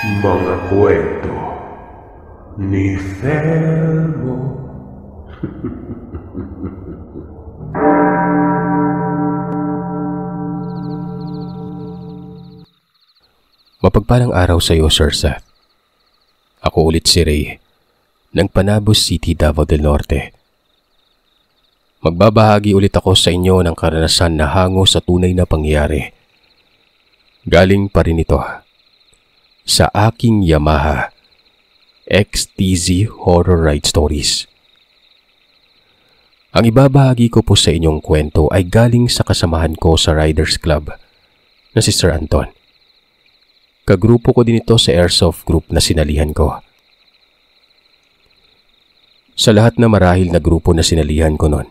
Mga kwento ni Felmo. Mapagpalang araw sa iyo, Sir Seth. Ako ulit si Ray, ng Panabos City, Davao del Norte. Magbabahagi ulit ako sa inyo ng karanasan na hango sa tunay na pangyayari. Galing pa rin ito sa aking Yamaha XTZ Horror Ride Stories. Ang ibabahagi ko po sa inyong kwento ay galing sa kasamahan ko sa Riders Club na si Sir Anton. Kagrupo ko din ito sa airsoft group na sinalihan ko. Sa lahat na marahil na grupo na sinalihan ko noon,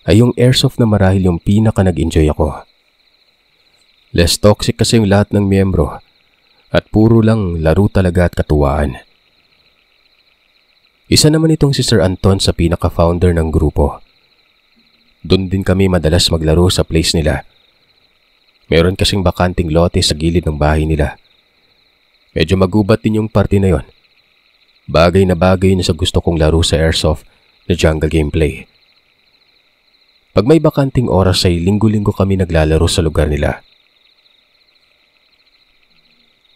ay yung airsoft na marahil yung pinaka nag-enjoy ako. Less toxic kasi yung lahat ng miyembro at puro lang laro talaga at katuwaan. Isa naman itong si Sir Anton sa pinaka-founder ng grupo. Doon din kami madalas maglaro sa place nila. Meron kasing bakanting lote sa gilid ng bahay nila. Medyo magubat din yung party na yon. Bagay na bagay na sa gusto kong laro sa airsoft na jungle gameplay. Pag may bakanting oras ay linggo-linggo kami naglalaro sa lugar nila.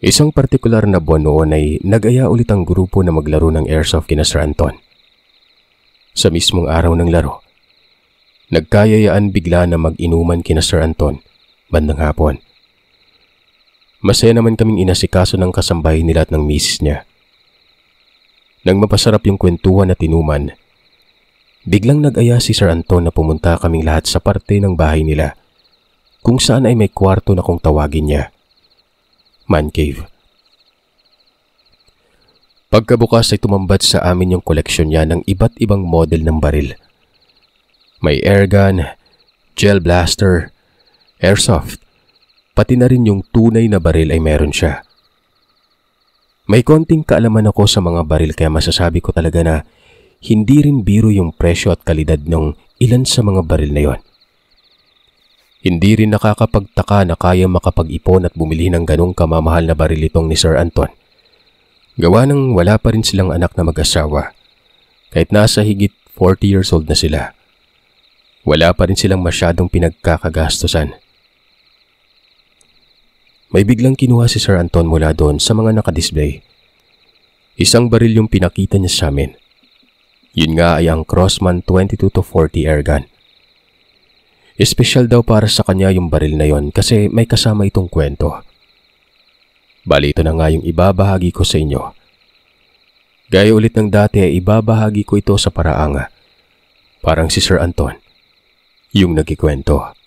Isang partikular na buwan noon ay nag-aya ulit ang grupo na maglaro ng airsoft kina Sir Anton. Sa mismong araw ng laro, nagkayayaan bigla na mag-inuman kina Sir Anton bandang hapon. Masaya naman kaming inasikaso ng kasambahay nila at ng misis niya. Nang mapasarap yung kwentuhan at inuman, biglang nag-aya si Sir Anton na pumunta kaming lahat sa parte ng bahay nila kung saan ay may kwarto na kung tawagin niya Man Cave. Pagkabukas ay tumambad sa amin yung koleksyon niya ng iba't ibang model ng baril. May airgun, gel blaster, airsoft, pati na rin yung tunay na baril ay meron siya. May konting kaalaman ako sa mga baril kaya masasabi ko talaga na hindi rin biro yung presyo at kalidad ng ilan sa mga baril na yon. Hindi rin nakakapagtaka na kaya makapag-ipon at bumili ng ganong kamamahal na baril itong ni Sir Anton. Gawa ng wala pa rin silang anak na mag-asawa. Kahit nasa higit 40 years old na sila, wala pa rin silang masyadong pinagkakagastusan. May biglang kinuha si Sir Anton mula doon sa mga nakadisplay. Isang baril yung pinakita niya sa amin. Yun nga ay ang Crossman 22-40 airgun. Espesyal daw para sa kanya yung baril na yon kasi may kasama itong kwento. Bali ito na nga yung ibabahagi ko sa inyo. Gaya ulit ng dati ay ibabahagi ko ito sa paraang parang si Sir Anton yung nagkikwento.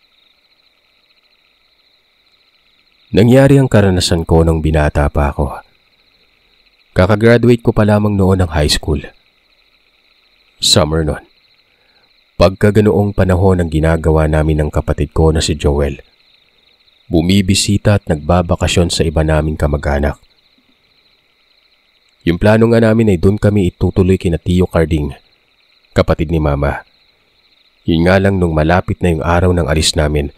Nangyari ang karanasan ko nung binata pa ako. Kakagraduate ko pa lamang noon ng high school. Summer noon. Pagkaganoong panahon ang ginagawa namin ng kapatid ko na si Joel. Bumibisita at nagbabakasyon sa iba naming kamag-anak. Yung plano nga namin ay doon kami itutuloy kina Tio Carding, kapatid ni Mama. Yun nga lang nung malapit na yung araw ng alis namin,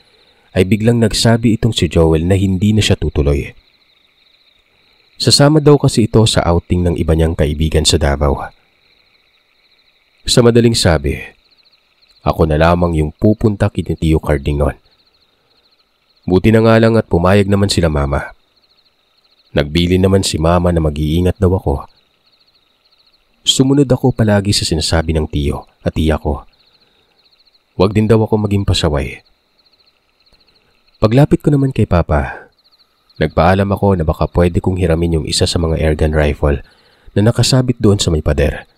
ay biglang nagsabi itong si Joel na hindi na siya tutuloy. Sasama daw kasi ito sa outing ng iba niyang kaibigan sa Davao. Sa madaling sabi, ako na lamang yung pupunta kina Tio Carding noon. Buti na nga lang at pumayag naman sila Mama. Nagbili naman si Mama na mag-iingat daw ako. Sumunod ako palagi sa sinasabi ng Tio at Tiya ko. Huwag din daw ako maging pasaway. Paglapit ko naman kay Papa, nagpaalam ako na baka pwede kong hiramin yung isa sa mga airgun rifle na nakasabit doon sa may pader.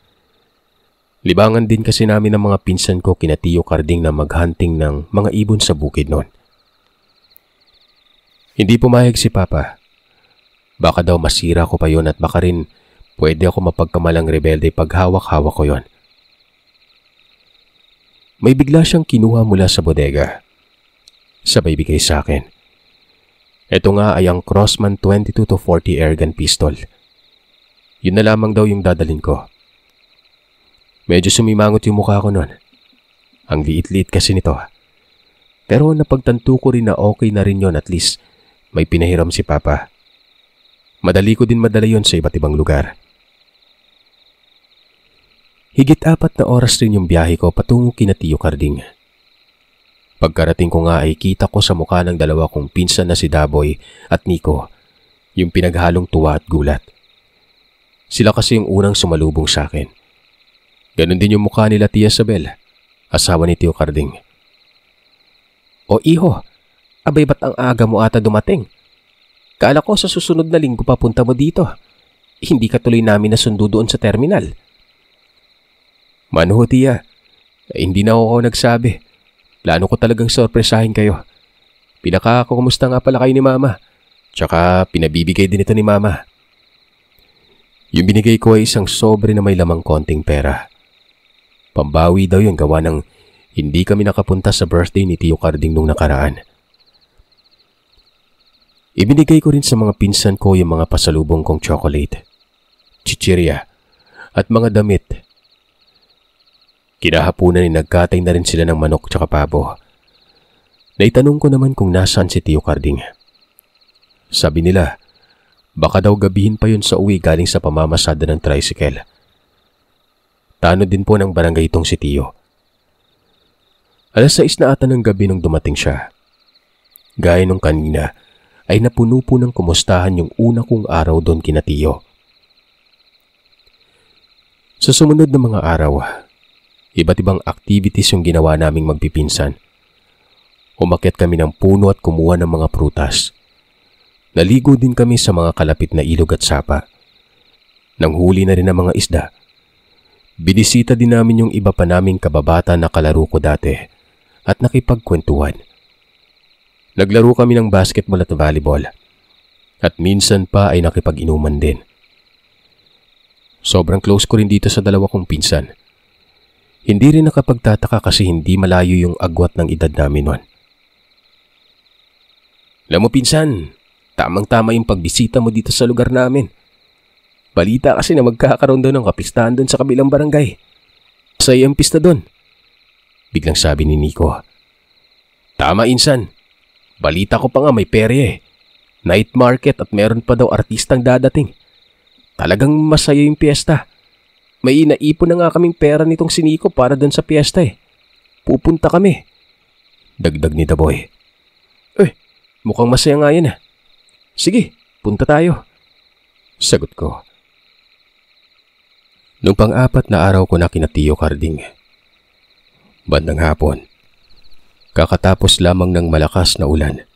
Libangan din kasi namin ng mga pinsan ko kina Tio Carding na maghunting ng mga ibon sa bukid noon. Hindi pumayag si Papa. Baka daw masira ko pa yon at baka rin pwede ako mapagkamalang rebelde pag hawak-hawak ko yon. May bigla siyang kinuha mula sa bodega. Sabay bigay sa akin. Ito nga ay ang Crossman 22-40 airgun pistol. Yun na lamang daw yung dadalhin ko. Medyo sumimangot yung mukha ko noon. Ang liit-liit kasi nito. Pero napagtanto ko rin na okay na rin yon, at least may pinahiram si Papa. Madali ko din madala yon sa iba't ibang lugar. Higit 4 na oras rin yung biyahe ko patungo kina Tio Carding. Pagkarating ko nga ay kita ko sa mukha ng dalawa kong pinsan na si Daboy at Nico yung pinaghalong tuwa at gulat. Sila kasi yung unang sumalubong sa akin. Ganon din yung mukha nila Tia Isabel, asawa ni Tio Carding. O iho, abay ba't ang aga mo ata dumating? Kaala ko sa susunod na linggo papunta mo dito. Hindi ka tuloy namin nasundo doon sa terminal. Manho Tia, hindi na ako nagsabi. Plano ko talagang sorpresahin kayo. Pinakakumusta nga pala kayo ni Mama. Tsaka pinabibigay din ito ni Mama. Yung binigay ko ay isang sobre na may lamang konting pera. Pambawi daw yung gawa ng hindi kami nakapunta sa birthday ni Tio Carding nung nakaraan. Ibinigay ko rin sa mga pinsan ko yung mga pasalubong kong chocolate, chichirya, at mga damit. Kinahapunan ay nagkatay na rin sila ng manok tsaka pabo. Naitanong ko naman kung nasaan si Tio Carding. Sabi nila, baka daw gabihin pa yun sa uwi galing sa pamamasada ng tricycle. Tanod din po ng barangay itong si Tio. 6:00 na ata ng gabi nung dumating siya. Gaya nung kanina, ay napuno po ng kumustahan yung una kong araw doon kina Tio. Sa sumunod na mga araw, iba't ibang activities yung ginawa naming magpipinsan. Umakyat kami ng puno at kumuha ng mga prutas. Naligo din kami sa mga kalapit na ilog at sapa. Nanghuli na rin ng mga isda. Binisita din namin yung iba pa naming kababata na kalaro ko dati at nakipagkwentuhan. Naglaro kami ng basketball at volleyball at minsan pa ay nakipag-inuman din. Sobrang close ko rin dito sa dalawa kong pinsan. Hindi rin nakapagtataka kasi hindi malayo yung agwat ng edad namin nun. Alam mo pinsan, tamang-tama yung pagbisita mo dito sa lugar namin. Balita kasi na magkakaroon doon ng kapistahan doon sa kabilang barangay. Masaya ang pista doon. Biglang sabi ni Nico. Tama insan. Balita ko pa nga may perye. Night market at meron pa daw artistang dadating. Talagang masaya yung piyesta. May inaipon na nga kaming pera nitong si Nico para doon sa piyesta eh. Pupunta kami. Dagdag ni Daboy. Mukhang masaya nga yan ah. Sige, punta tayo. Sagot ko. Nung pang-4 na araw ko na kina Tio Carding. Bandang hapon. Kakatapos lamang ng malakas na ulan.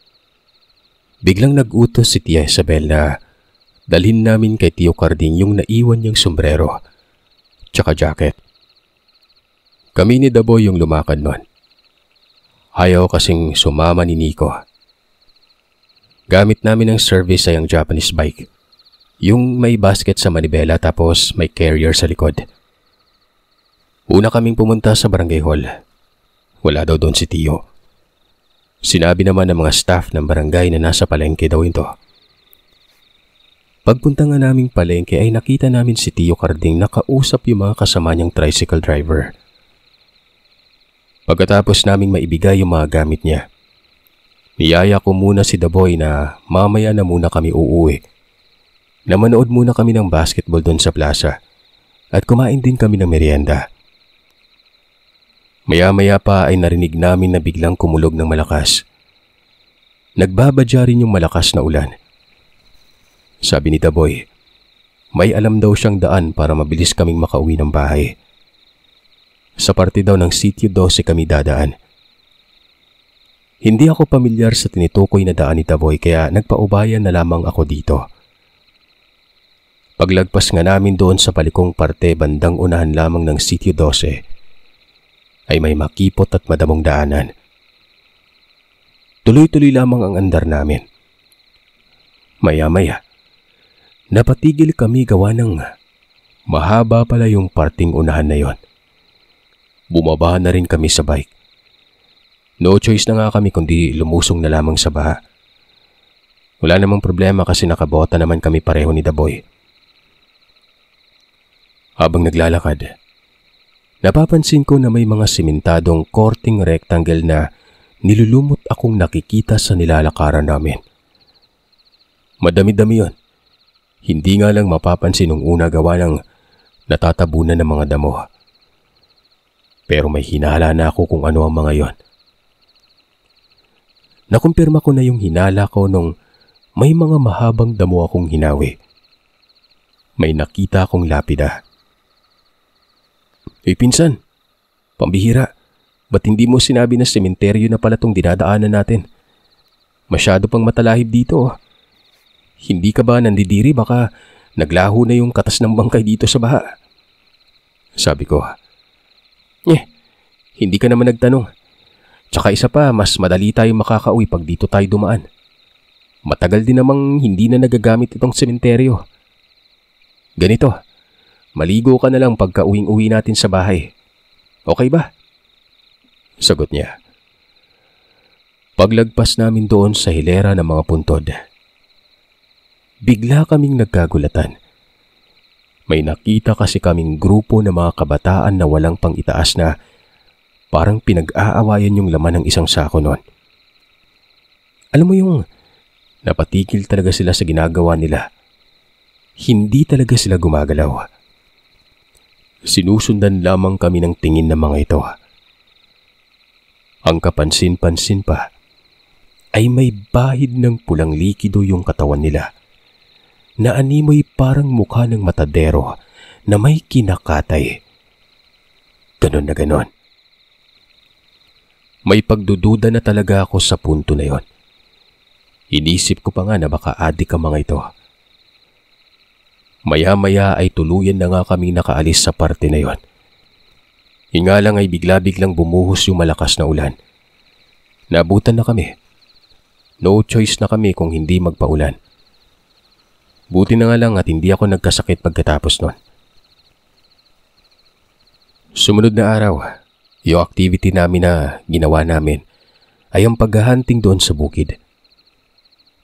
Biglang nag-utos si Tia Isabel na dalhin namin kay Tio Carding yung naiwan niyang sombrero tsaka jacket. Kami ni Daboy yung lumakad nun. Ayaw kasing sumama ni Nico. Gamit namin ng service ay ang Japanese bike. Yung may basket sa manibela tapos may carrier sa likod. Una kaming pumunta sa barangay hall. Wala daw doon si Tio. Sinabi naman ng mga staff ng barangay na nasa palengke daw ito. Pagpunta nga naming palengke ay nakita namin si Tio Carding nakausap yung mga kasama niyang tricycle driver. Pagkatapos naming maibigay yung mga gamit niya, niyaya ko muna si Daboy na mamaya na muna kami uuwi. Na manood muna kami ng basketball doon sa plaza at kumain din kami ng merienda. Maya-maya pa ay narinig namin na biglang kumulog ng malakas. Nagbabadya rin yung malakas na ulan. Sabi ni Daboy, may alam daw siyang daan para mabilis kaming makauwi ng bahay. Sa parte daw ng Sitio 12 kami dadaan. Hindi ako pamilyar sa tinitukoy na daan ni Daboy kaya nagpaubayan na lamang ako dito. Paglagpas nga namin doon sa palikong parte bandang unahan lamang ng Sitio 12, ay may makipot at madamong daanan. Tuloy-tuloy lamang ang andar namin. Maya-maya, napatigil kami gawa ng mahaba pala yung parting unahan na yon. Bumaba na rin kami sa bike. No choice na nga kami kundi lumusong na lamang sa baha. Wala namang problema kasi nakabota naman kami pareho ni Daboy. Habang naglalakad, napapansin ko na may mga simentadong korting rectangle na nilulumot akong nakikita sa nilalakaran namin. Madami-dami yon. Hindi nga lang mapapansin nung una gawa ng natatabunan ng mga damo. Pero may hinala na ako kung ano ang mga yon. Nakumpirma ko na yung hinala ko nung may mga mahabang damo akong hinawi. May nakita akong lapida. Pinsan, pambihira, ba't hindi mo sinabi na sementeryo na pala tong dinadaanan natin? Masyado pang matalahib dito. Hindi ka ba nandidiri, baka naglaho na yung katas ng bangkay dito sa baha? Sabi ko. Hindi ka naman nagtanong. Tsaka isa pa, mas madali tayong makakauwi pag dito tayo dumaan. Matagal din namang hindi na nagagamit itong sementeryo. Ganito, maligo ka na lang pagka uwing-uwi natin sa bahay. Okay ba? Sagot niya. Paglagpas namin doon sa hilera ng mga puntod, bigla kaming nagkagulatan. May nakita kasi kaming grupo ng mga kabataan na walang pang-itaas na parang pinag-aawayan yung laman ng isang sako noon. Alam mo yung napatigil talaga sila sa ginagawa nila. Hindi talaga sila gumagalaw. Sinusundan lamang kami ng tingin ng mga ito. Ang kapansin-pansin pa ay may bahid ng pulang likido yung katawan nila na animoy parang mukha ng matadero na may kinakatay. Ganon na ganon. May pagdududa na talaga ako sa punto na yon. Inisip ko pa nga na baka adik ang mga ito. Maya-maya ay tuluyan na nga kami nakaalis sa parte na yon. Hinga lang ay bigla-biglang bumuhos yung malakas na ulan. Naabutan na kami. No choice na kami kung hindi magpaulan. Buti na nga lang at hindi ako nagkasakit pagkatapos nun. Sumunod na araw, yung activity namin na ginawa namin ay ang paghahunting doon sa bukid.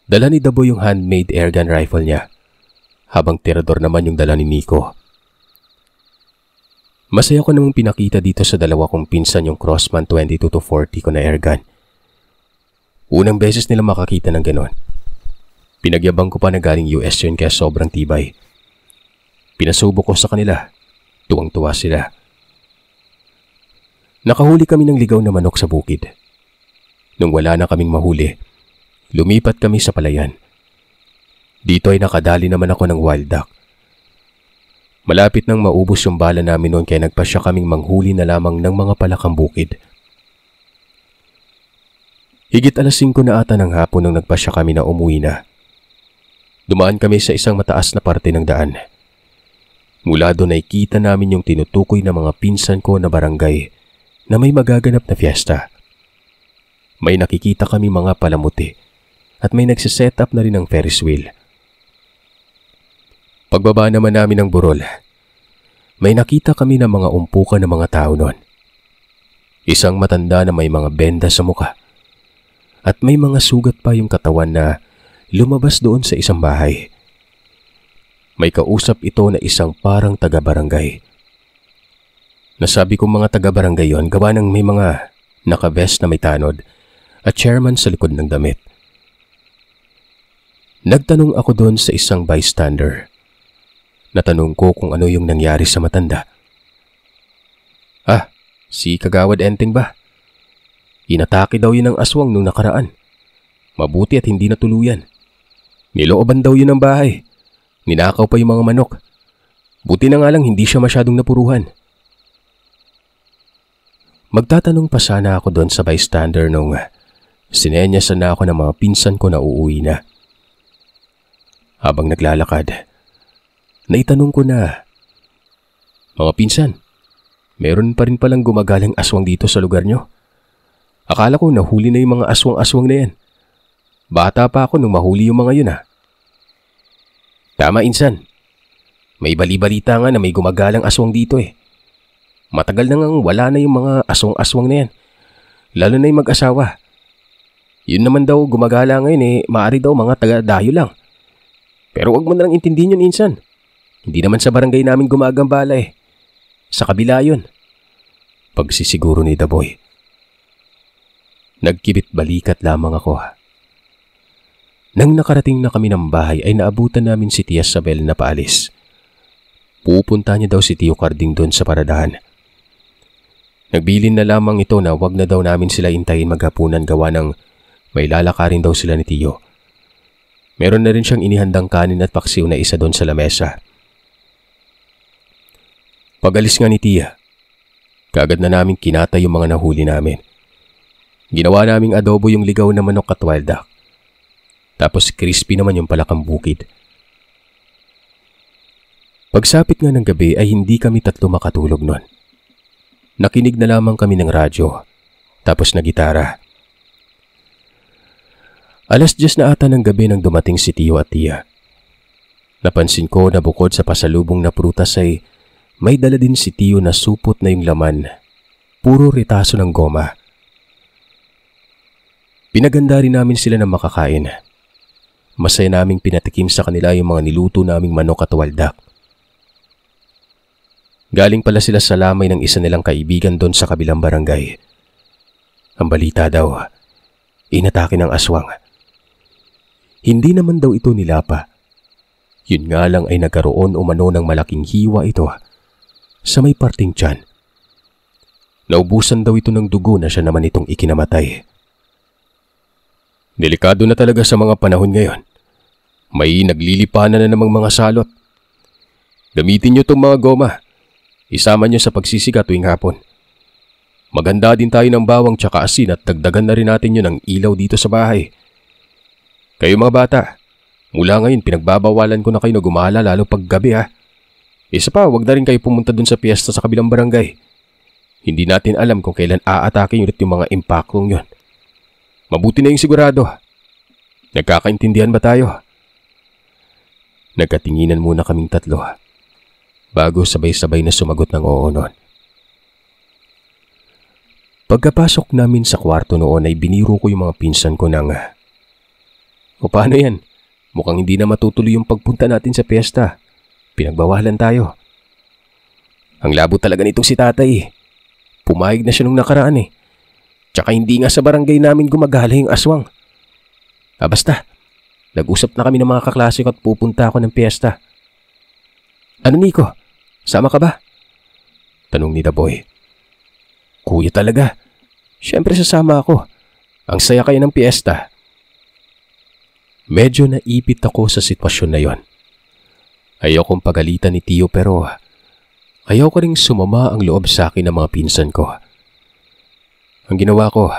Dala ni Dabo yung handmade airgun rifle niya, habang tirador naman yung dala ni Nico. Masaya ko namang pinakita dito sa dalawa kong pinsan yung Crossman 22-40 ko na airgun. Unang beses nila makakita ng ganon. Pinagyabang ko pa na galing US yun kaya sobrang tibay. Pinasubok ko sa kanila. Tuwang-tuwa sila. Nakahuli kami ng ligaw na manok sa bukid. Nung wala na kaming mahuli, lumipat kami sa palayan. Dito ay nakadali naman ako ng wild duck. Malapit nang maubos yung bala namin noon kaya nagpasya kaming manghuli na lamang ng mga palakang bukid. Higit 5:00 na ata ng hapon nang nagpasya kami na umuwi na. Dumaan kami sa isang mataas na parte ng daan. Mula doon ay kita namin yung tinutukoy na mga pinsan ko na barangay na may magaganap na fiesta. May nakikita kami mga palamuti at may nagsiset up na rin ng Ferris wheel. Pagbaba naman namin ng burol, may nakita kami ng mga umpukan ng mga tao noon. Isang matanda na may mga benda sa muka at may mga sugat pa yung katawan na lumabas doon sa isang bahay. May kausap ito na isang parang taga-barangay. Nasabi kong mga taga-barangay yon gawa ng may mga naka-vest na may tanod at chairman sa likod ng damit. Nagtanong ako doon sa isang bystander. Natanong ko kung ano yung nangyari sa matanda. Si Kagawad Enteng ba? Inatake daw yun ng aswang nung nakaraan. Mabuti at hindi natuluyan. Nilooban daw yun ng bahay. Ninakaw pa yung mga manok. Buti na nga lang hindi siya masyadong napuruhan. Magtatanong pa sana ako doon sa bystander nung sinenyasan na ako ng mga pinsan ko na uuwi na. Habang naglalakad, naitanong ko na, "Mga pinsan, meron pa rin palang gumagalang aswang dito sa lugar nyo? Akala ko nahuli na yung mga aswang-aswang na yan. Bata pa ako nung mahuli yung mga yun . Tama, insan. May bali-balita nga na may gumagalang aswang dito . Matagal na ngang wala na yung mga aswang-aswang na yan. Lalo na yung mag-asawa. Yun naman daw gumagala ngayon maaari daw mga taga-dayo lang. Pero wag mo na lang intindihin yun, insan. Hindi naman sa barangay namin gumagambala . Sa kabila yun." Pagsisiguro ni Daboy. Nagkibit balikat lamang ako. Nang nakarating na kami ng bahay ay naabutan namin si Tia Sabel na paalis. Pupunta niya daw si Tio Carding doon sa paradahan. Nagbilin na lamang ito na wag na daw namin sila intayin maghapunan gawa ng may lalakarin daw sila ni Tio. Meron na rin siyang inihandang kanin at paksiw na isa doon sa lamesa. Pag-alis nga ni Tia, kaagad na namin kinata yung mga nahuli namin. Ginawa naming adobo yung ligaw na manok at wild duck. Tapos crispy naman yung palakang bukid. Pagsapit nga ng gabi ay hindi kami tatlo makatulog nun. Nakinig na lamang kami ng radyo, tapos na gitara. 10:00 na ata ng gabi nang dumating si Tio at Tia. Napansin ko na bukod sa pasalubong na prutas ay may dala din si Tio na supot na yung laman, puro retaso ng goma. Pinaganda rin namin sila ng makakain. Masaya naming pinatikim sa kanila yung mga niluto naming manok at wild duck. Galing pala sila sa lamay ng isa nilang kaibigan doon sa kabilang barangay. Ang balita daw, inatake ng aswang. Hindi naman daw ito nilapa. Yun nga lang ay nagkaroon umano ng malaking hiwa ito sa may parting tiyan. Naubusan daw ito ng dugo na siya naman itong ikinamatay. Delikado na talaga sa mga panahon ngayon. May naglilipanan na namang mga salot. Gamitin niyo itong mga goma. Isama niyo sa pagsisiga tuwing hapon. Maganda din tayo ng bawang tsaka asin at dagdagan na rin natin yun ng ilaw dito sa bahay. Kayo mga bata, mula ngayon pinagbabawalan ko na kayo na gumala lalo pag gabi ha. Isa pa, wag na rin kayo pumunta dun sa piyesta sa kabilang barangay. Hindi natin alam kung kailan aatake ulit yung mga impakong yun. Mabuti na yung sigurado. Nagkakaintindihan ba tayo? Nagkatinginan muna kaming tatlo bago sabay-sabay na sumagot ng oo noon. Pagkapasok namin sa kwarto noon ay biniro ko yung mga pinsan ko ng, "O paano yan? Mukhang hindi na matutuloy yung pagpunta natin sa piyesta. Pinagbawalan tayo." Ang labo talaga nitong si tatay. Pumayag na siya nung nakaraan eh. Tsaka hindi nga sa barangay namin gumagala yung aswang. Basta, nag-usap na kami ng mga kaklase ko at pupunta ako ng piyesta. Ano Nico? Sama ka ba? Tanong ni The Boy. Kuya talaga. Siyempre sasama ako. Ang saya kayo ng piyesta. Medyo naipit ako sa sitwasyon na yon. Ayaw kong pagalitan ni Tio pero ayaw ko ring sumama ang loob sa akin ng mga pinsan ko. Ang ginawa ko,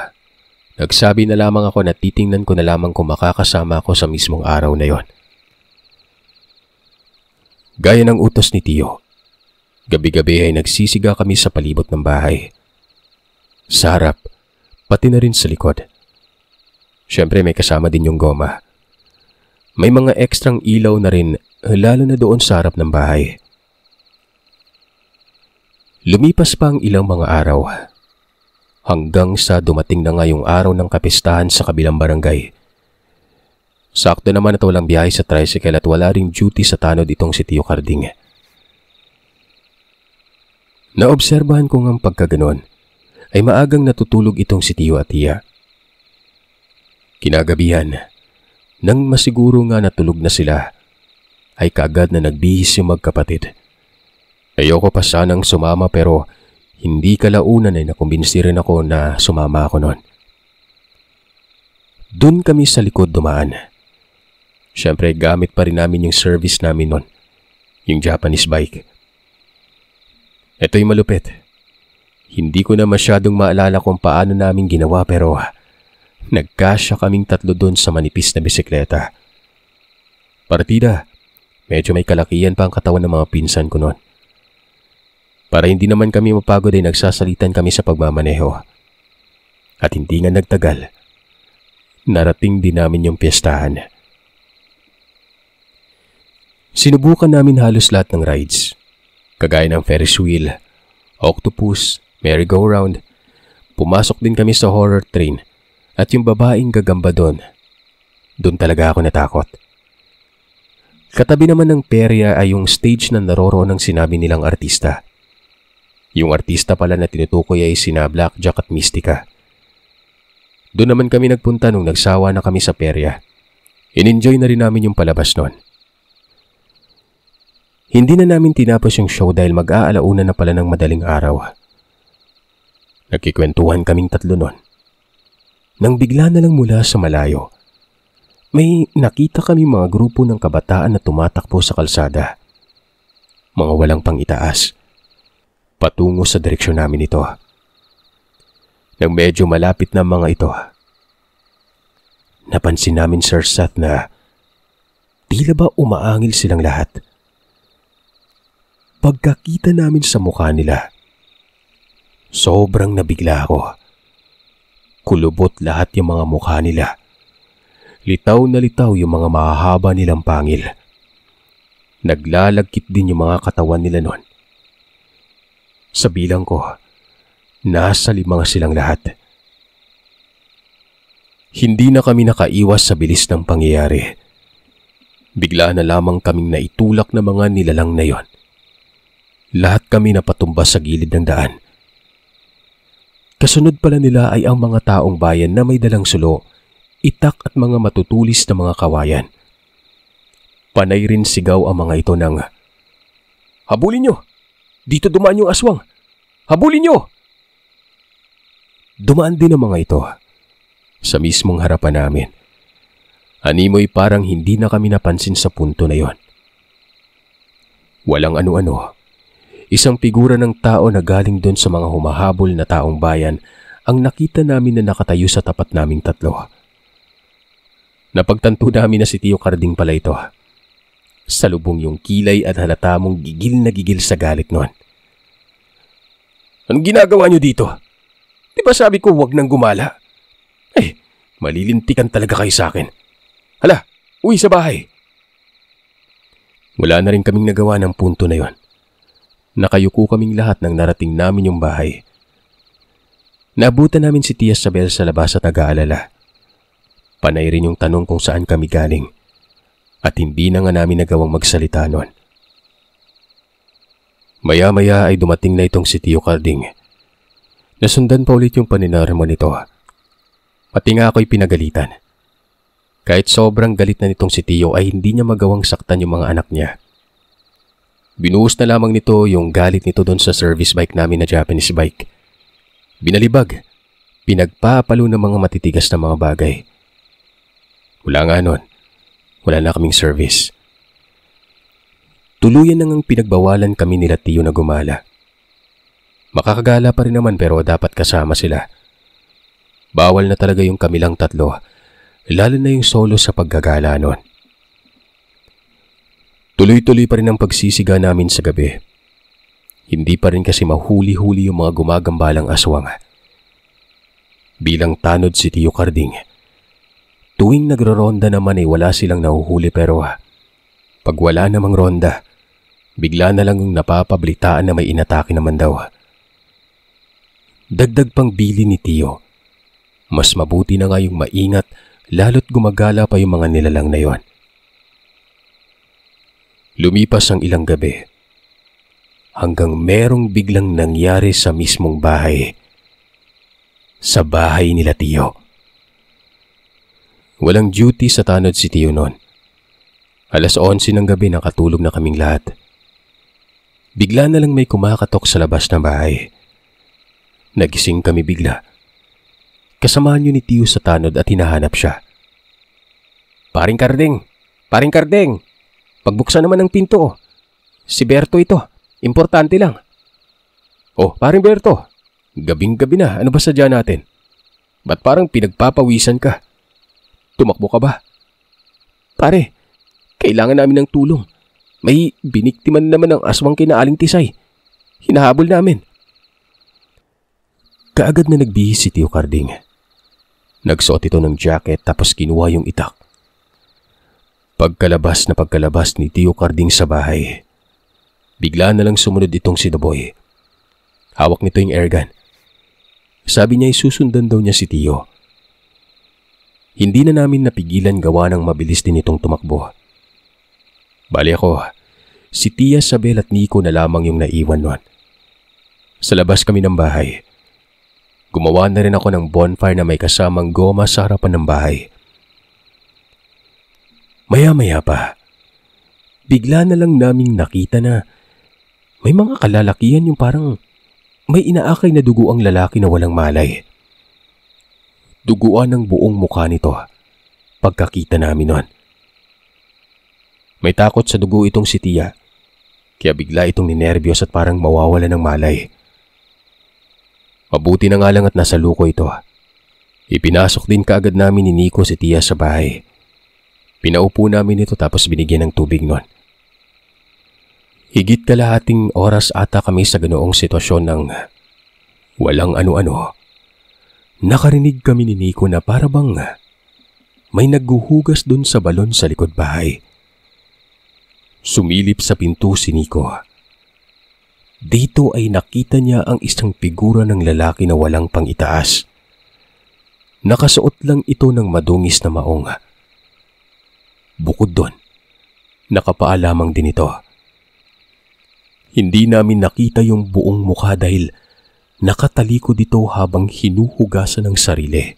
nagsabi na lamang ako na titingnan ko na lamang kung makakasama ako sa mismong araw na yon. Gaya ng utos ni Tio, gabi-gabi ay nagsisiga kami sa palibot ng bahay. Sa harap, pati na rin sa likod. Siyempre may kasama din yung goma. May mga ekstrang ilaw na rin lalo na doon sa harap ng bahay. Lumipas pa ang ilang mga araw hanggang sa dumating na nga yung araw ng kapistahan sa kabilang barangay. Sakto naman at walang biyahe sa tricycle at wala ring duty sa tanod itong si Tio Carding. Naobserbahan ko ngang pagkaganon ay maagang natutulog itong si Tio at Tia. Kinagabihan, nang masiguro nga natulog na sila, ay kaagad na nagbihis yung magkapatid. Ayoko pa sanang sumama pero hindi kalaunan ay nakumbinsi rin ako na sumama ako noon. Doon kami sa likod dumaan. Siyempre gamit pa rin namin yung service namin noon, yung Japanese bike. Ito'y malupit. Hindi ko na masyadong maalala kung paano namin ginawa pero nagkasya kaming tatlo doon sa manipis na bisikleta. Partida, medyo may kalakihan pa ang katawan ng mga pinsan ko noon. Para hindi naman kami mapagod ay nagsasalitan kami sa pagmamaneho. At hindi nga nagtagal, narating din namin yung piyestahan. Sinubukan namin halos lahat ng rides, kagaya ng Ferris wheel, octopus, merry-go-round. Pumasok din kami sa horror train at yung babaeng gagamba doon. Doon talaga ako natakot. Katabi naman ng perya ay yung stage na naroroon ng sinabi nilang artista. Yung artista pala na tinutukoy ay sina Blackjack at Mystica. Doon naman kami nagpunta nung nagsawa na kami sa perya. Para hindi naman kami mapagod ay nagsasalitan kami sa pagmamaneho. At hindi nga nagtagal, narating din namin yung piyestahan. Sinubukan namin halos lahat ng rides, kagaya ng Ferris wheel, octopus, merry-go-round. Pumasok din kami sa horror train at yung babaeng gagamba doon. Doon talaga ako natakot. Katabi naman ng perya ay yung stage na naroroon ng sinabi nilang artista. Yung artista pala na tinutukoy ay sina Blackjack at Mystica. Doon naman kami nagpunta nung nagsawa na kami sa perya. In-enjoy na rin namin yung palabas nun. Hindi na namin tinapos yung show dahil mag-aalauna na pala ng madaling araw. Nagkikwentuhan kaming tatlo nun. Nang bigla na lang mula sa malayo, may nakita kami mga grupo ng kabataan na tumatakbo sa kalsada. Mga walang pang-itaas. Patungo sa direksyon namin ito. Nang medyo malapit na mga ito, napansin namin, Sir Seth, na tila ba umaangil silang lahat. Pagkakita namin sa mukha nila, sobrang nabigla ako. Kulubot lahat yung mga mukha nila. Litaw na litaw yung mga mahahaba nilang pangil. Naglalagkit din yung mga katawan nila nun. Sa bilang ko, nasa 5 silang lahat. Hindi na kami nakaiwas sa bilis ng pangyayari. Bigla na lamang kaming naitulak na mga nilalang na yon. Lahat kami napatumba sa gilid ng daan. Kasunod pala nila ay ang mga taong bayan na may dalang sulo, itak at mga matutulis na mga kawayan. Panay rin sigaw ang mga ito ng, "Habulin nyo! Dito dumaan yung aswang! Habulin nyo!" Dumaan din ang mga ito sa mismong harapan namin. Animoy parang hindi na kami napansin sa punto na yon. Walang ano-ano. Isang figura ng tao na galing doon sa mga humahabol na taong bayan ang nakita namin na nakatayo sa tapat naming tatlo. Napagtanto namin na si Tio Carding pala ito. Salubong yung kilay at halata mong gigil na gigil sa galit noon. "Anong ginagawa niyo dito? Di ba sabi ko huwag nang gumala? Malilintikan talaga kayo sa akin. Hala, uwi sa bahay." Wala na rin kaming nagawa ng punto na yon. Nakayuko kaming lahat nang narating namin yung bahay. Naabutan namin si Tia Isabel sa labas at nag-aalala. Panay rin yung tanong kung saan kami galing. At hindi na nga namin nagawang magsalita noon. Maya-maya ay dumating na itong si Tio Carding. Nasundan pa ulit yung paninarmo nito. Pati nga ako'y pinagalitan. Kahit sobrang galit na nitong si Tio ay hindi niya magawang saktan yung mga anak niya. Binuhos na lamang nito yung galit nito doon sa service bike namin na Japanese bike. Binalibag, pinagpapalo ng mga matitigas na mga bagay. Wala nga nun, wala na kaming service. Tuluyan na ngang pinagbawalan kami nila Tio na gumala. Makakagala pa rin naman pero dapat kasama sila. Bawal na talaga yung kamilang tatlo, lalo na yung solo sa paggagala nun. Tuloy-tuloy pa rin ang pagsisiga namin sa gabi. Hindi pa rin kasi mahuli-huli yung mga gumagambalang aswang. Bilang tanod si Tio Carding, tuwing nagroronda naman ay wala silang nahuhuli pero pag wala namang ronda, bigla na lang yung napapablitaan na may inatake naman daw. Dagdag pang bili ni Tio, mas mabuti na nga yung maingat lalo't gumagala pa yung mga nilalang na yon. Lumipas ang ilang gabi hanggang merong biglang nangyari sa mismong bahay. Sa bahay nila Tio. Walang duty sa tanod si Tio noon. 11:00 ng gabi nakatulog na kaming lahat. Bigla na lang may kumakatok sa labas ng bahay. Nagising kami bigla. Kasamahan yun ni Tio sa tanod at hinahanap siya. Paring Carding! Paring Carding! Pagbuksan naman ng pinto. Si Berto ito. Importante lang. Oh, Paring Berto. Gabing-gabi na. Ano ba sadya natin? Ba't parang pinagpapawisan ka? Tumakbo ka ba? Pare, kailangan namin ng tulong. May biniktiman naman ng aswang kina Aling Tisay. Hinahabol namin. Kaagad na nagbihis si Tio Carding. Nagsuot ito ng jacket tapos kinuha yung itak. Pagkalabas ni Tio Carding sa bahay, bigla na lang sumunod itong si The Boy. Hawak nito yung airgun. Sabi niya ay susundan daw niya si Tio. Hindi na namin napigilan gawa ng mabilis din itong tumakbo. Bali ako, si Tia Isabel at Nico na lamang yung naiwan nun. Sa labas kami ng bahay. Gumawa na rin ako ng bonfire na may kasamang goma sa harapan ng bahay. Maya-maya pa, bigla na lang naming nakita na may mga kalalakihan yung parang may inaakay na dugo ang lalaki na walang malay. Duguan ang buong mukha nito pagkakita namin nun. May takot sa dugo itong si Tia, kaya bigla itong ninervyos at parang mawawala ng malay. Mabuti na nga lang at nasa luko ito. Ipinasok din kaagad namin ni Nico si Tia sa bahay. Pinaupo namin ito tapos binigyan ng tubig nun. Higit kalahating oras ata kami sa ganoong sitwasyon ng walang ano-ano. Nakarinig kami ni Nico na para bang may naghuhugas dun sa balon sa likod bahay. Sumilip sa pinto si Nico. Dito ay nakita niya ang isang figura ng lalaki na walang pangitaas. Nakasuot lang ito ng madungis na maong. Bukod doon, nakapaa lamang din ito. Hindi namin nakita yung buong mukha dahil nakatalikod ito habang hinuhugasan ng sarili.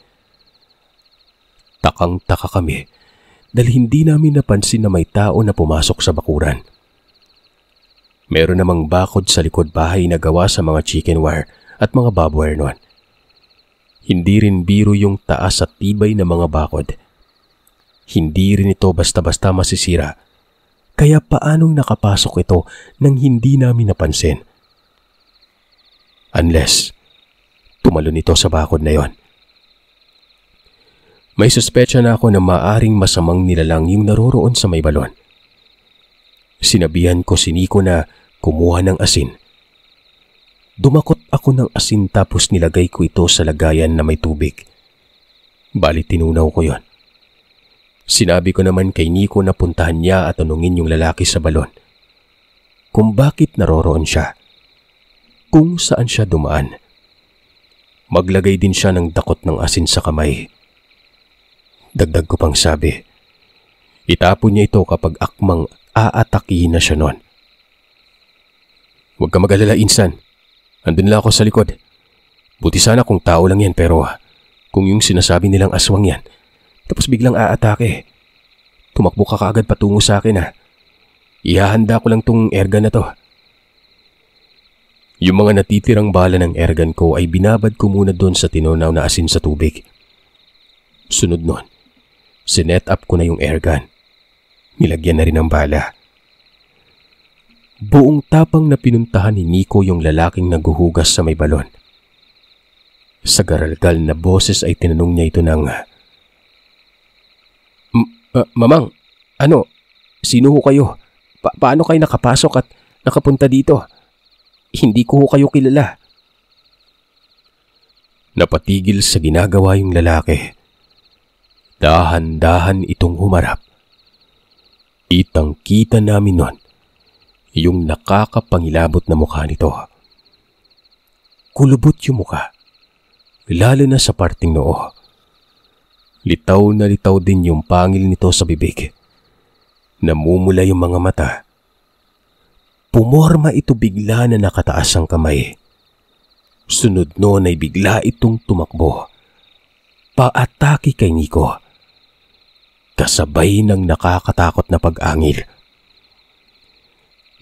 Takang-taka kami dahil hindi namin napansin na may tao na pumasok sa bakuran. Meron namang bakod sa likod bahay na gawa sa mga chicken wire at mga barbed wire noon. Hindi rin biro yung taas at tibay na mga bakod. Hindi rin ito basta-basta masisira. Kaya paanong nakapasok ito nang hindi namin napansin? Unless tumalon ito sa bakod na yon. May suspecha na ako na maaring masamang nilalang yung naroroon sa may balon. Sinabihan ko si Nico na kumuha ng asin. Dumakot ako ng asin tapos nilagay ko ito sa lagayan na may tubig. Bali tinunaw ko yon. Sinabi ko naman kay Nico na puntahan niya at tanungin yung lalaki sa balon kung bakit naroroon siya, kung saan siya dumaan. Maglagay din siya ng dakot ng asin sa kamay. Dagdag ko pang sabi, itapon niya ito kapag akmang aatakihin na siya nun. Huwag ka mag-alala, Insan. Andun lang ako sa likod. Buti sana kung tao lang yan pero kung yung sinasabi nilang aswang yan, tapos biglang aatake. Tumakbo ka kaagad patungo sa akin ha. Ihahanda ko lang tong airgun na to. Yung mga natitirang bala ng airgun ko ay binabad ko muna doon sa tinunaw na asin sa tubig. Sunod nun, sinet up ko na yung airgun. Nilagyan na rin ng bala. Buong tapang na pinuntahan ni Nico yung lalaking naghuhugas sa may balon. Sa garalgal na boses ay tinanong niya ito ng, Mamang, ano? Sino ho kayo? Paano kayo nakapasok at nakapunta dito? Hindi ko ho kayo kilala. Napatigil sa ginagawa yung lalaki. Dahan-dahan itong humarap. Kitang-kita namin nun yung nakakapangilabot na mukha nito. Kulubot yung mukha, lalo na sa parting noo. Litaw na litaw din yung pangil nito sa bibig. Namumula yung mga mata. Pumorma ito bigla na nakataas ang kamay. Sunod noon ay bigla itong tumakbo. Paatake kay Nico. Kasabay ng nakakatakot na pag-angil.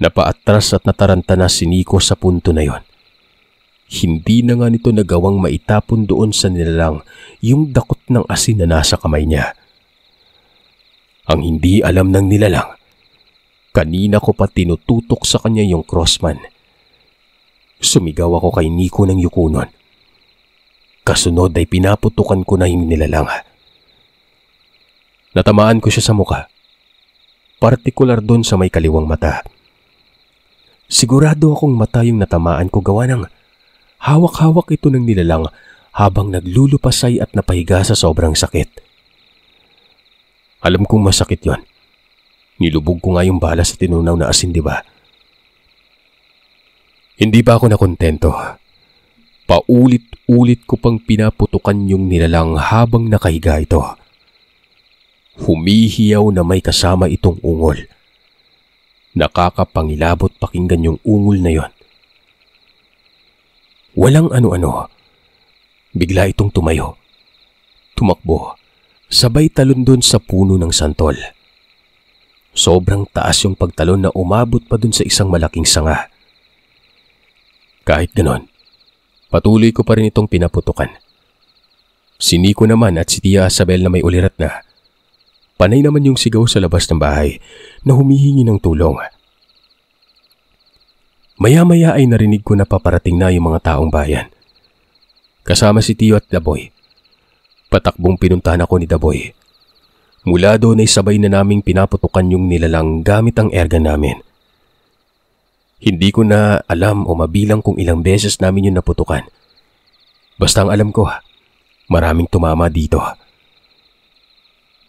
Napaatras at nataranta na si Nico sa punto na yon. Hindi na nga nito nagawang maitapon doon sa nilalang yung dakot ng asin na nasa kamay niya. Ang hindi alam ng nilalang, kanina ko pa tinututok sa kanya yung crossman. Sumigaw ako kay Nico ng yukunon. Kasunod ay pinaputukan ko na yung nilalang. Natamaan ko siya sa muka, partikular doon sa may kaliwang mata. Sigurado akong mata yung natamaan ko gawa ng hawak-hawak ito ng nilalang habang naglulupasay at napahiga sa sobrang sakit. Alam kong masakit yon. Nilubog ko nga yung bala sa tinunaw na asin, di ba? Hindi pa ako nakontento. Paulit-ulit ko pang pinaputukan yung nilalang habang nakahiga ito. Humihiyaw na may kasama itong ungol. Nakakapangilabot pakinggan yung ungol na yon. Walang ano-ano. Bigla itong tumayo. Tumakbo. Sabay talon doon sa puno ng santol. Sobrang taas yung pagtalon na umabot pa dun sa isang malaking sanga. Kahit ganon, patuloy ko pa rin itong pinaputukan. Si Nico naman at si Tia Isabel na may ulirat na, panay naman yung sigaw sa labas ng bahay na humihingi ng tulong. Maya-maya ay narinig ko na paparating na yung mga taong bayan. Kasama si Tio at Daboy. Patakbong pinuntahan ako ni Daboy. Mula doon ay sabay na naming pinaputukan yung nilalang gamit ang airgun namin. Hindi ko na alam o mabilang kung ilang beses namin yung naputukan. Basta ang alam ko, maraming tumama dito.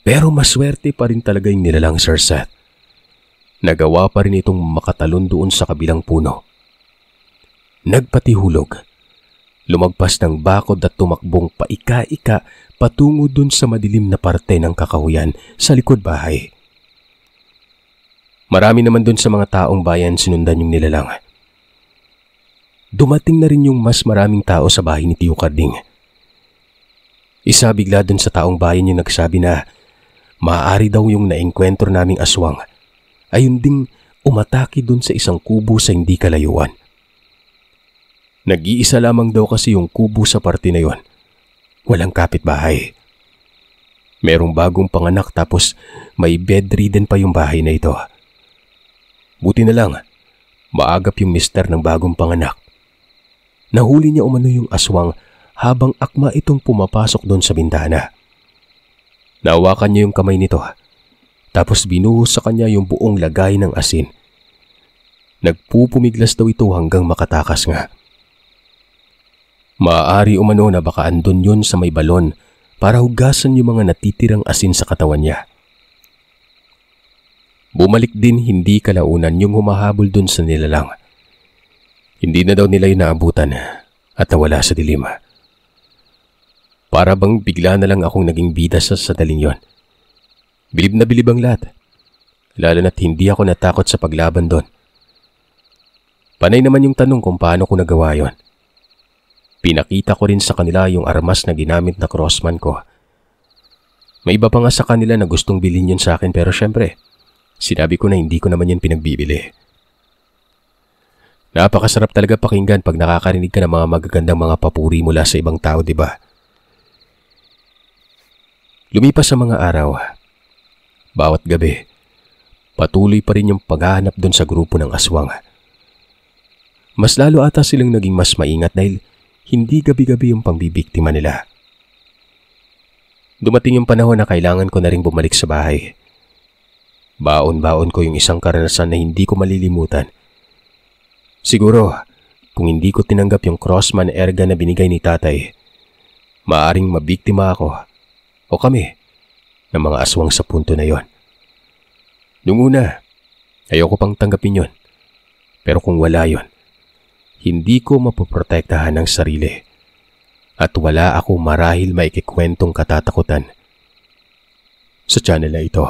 Pero maswerte pa rin talaga yung nilalang Sir Seth. Nagawa pa rin itong makatalon doon sa kabilang puno. Nagpatihulog. Lumagpas ng bakod at tumakbong paika-ika patungo doon sa madilim na parte ng kakahuyan sa likod bahay. Marami naman doon sa mga taong bayan sinundan yung nilalang. Dumating na rin yung mas maraming tao sa bahay ni Tio Carding. Isa bigla doon sa taong bayan yung nagsabi na maaari daw yung naengkwentro naming aswang. Ayun ding umatake dun sa isang kubo sa hindi kalayuan. Nag-iisa lamang daw kasi yung kubo sa parte na yon. Walang kapitbahay. Merong bagong panganak tapos may bedridden pa yung bahay na ito. Buti na lang, maagap yung mister ng bagong panganak. Nahuli niya umano yung aswang habang akma itong pumapasok doon sa bintana. Nahawakan niya yung kamay nito. Tapos binuhos sa kanya yung buong lagay ng asin. Nagpupumiglas daw ito hanggang makatakas nga. Maaari umano na baka andun yun sa may balon para hugasan yung mga natitirang asin sa katawan niya. Bumalik din hindi kalaunan yung humahabol dun sa nilalang. Hindi na daw nila yung naabutan at nawala sa dilim. Para bang bigla na lang akong naging bida sa sadaling yon. Bilib na bilib ang lahat, lalo na't hindi ako natakot sa paglaban doon. Panay naman yung tanong kung paano ko nagawa yon. Pinakita ko rin sa kanila yung armas na ginamit na crossman ko. May iba pa nga sa kanila na gustong bilhin yun sa akin pero syempre, sinabi ko na hindi ko naman yun pinagbibili. Napakasarap talaga pakinggan pag nakakarinig ka ng mga magagandang mga papuri mula sa ibang tao, di ba? Lumipas sa mga araw. Bawat gabi, patuloy pa rin yung paghahanap doon sa grupo ng aswang. Mas lalo ata silang naging mas maingat dahil hindi gabi-gabi yung pangbibiktima nila. Dumating yung panahon na kailangan ko na rin bumalik sa bahay. Baon-baon ko yung isang karanasan na hindi ko malilimutan. Siguro, kung hindi ko tinanggap yung crossman erga na binigay ni tatay, maaring mabiktima ako o kami ng mga aswang sa punto na yon. Noong una, ayoko pang tanggapin yon. Pero kung wala yon, hindi ko mapoprotektahan ang sarili at wala ako marahil maikikwentong katatakutan sa channel na ito.